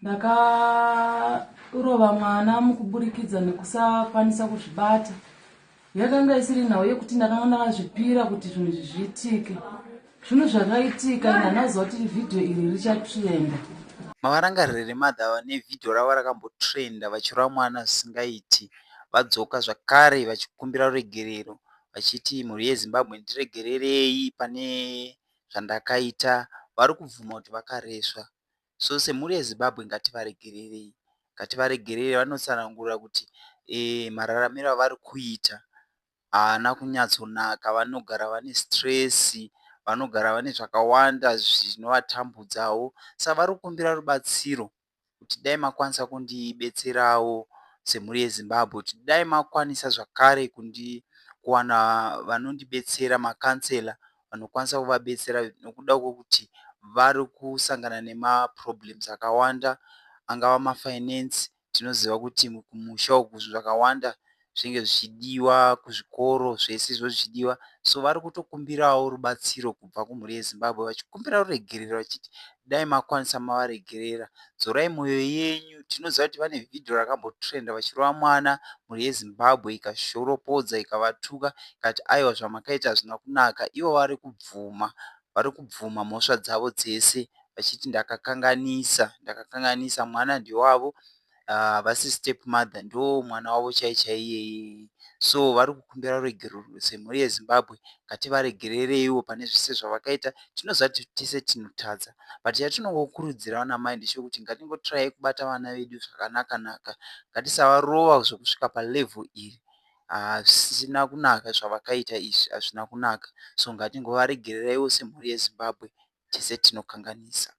ndakarova mwana mukuburikidza nekusakwanisa kuzvibata. Yakanga isiri nhau yekuti ndakanga ndakazvipira kuti zvinhu izvi zviitike. Zvinhu zvakaitika ndanaziva kuti vhidhiyo iri richatrenda. Mavarangarire remadhava nevhidhiyo ravo rakambotrenda vachirova mwana zvisingaiti. Vadzoka zvakare vachikumbira ruregerero vachiti mhuri yeZimbabwe ndiregererei pane zvandakaita. Vari kubvuma kuti vakareswa. So semhuri yeZimbabwe ngativaregererei. Ngativaregerere vanotsanangurira kuti mararamiro avari kuita haana kunyatsonaka. Vanogara vane stresi, vanogara vane zvakawanda zvinovatambudzawo. Saka vari kukumbira rubatsiro kuti dai makwanisa kundibetserawo semhuri yeZimbabwe, kuti dai makwanisa zvakare kuwana vanondibetsera, makansela vanokwanisa kuvabetsera nokuda kwokuti vari kusangana nemaproblems akawanda, angava mafinance. Tinoziva kuti kumusha uku zvakawanda zvinenge zvichidiwa, kuzvikoro zvese izvo zvichidiwa. So vari kutokumbirawo rubatsiro kubva kumhuri yeZimbabwe vachikumbira ruregerero vachiti dai makwanisa mavaregerera, dzorai mwoyo yenyu. Tinoziva kuti vane vhidhiyo rakambotrenda vachirova mwana, mhuri yeZimbabwe ikazhoropodza ikavatuka ikati aiwa zvamakaita hazvina kunaka. Ivo vari kubvuma mhosva dzavo dzese vachiti ndakakanganisa, mwana ndewavo, havasi step mother, ndo mwana wavo chaiye. So vari kukumbira ruregerero semhuri yeZimbabwe. Ngativaregerereiwo pane zvese zvavakaita. Tinoziva kuti tese tinotadza, but yatinongokurudzira vana mai ndechekuti ngatingotirai kubata vana vedu zvakanaka. Ngatisavarova zvokusvika palevhel iri. Hazvisina kunaka zvavakaita izvi, hazvina kunaka. So ngatingovaregerereiwo semhuri yeZimbabwe, tese tinokanganisa.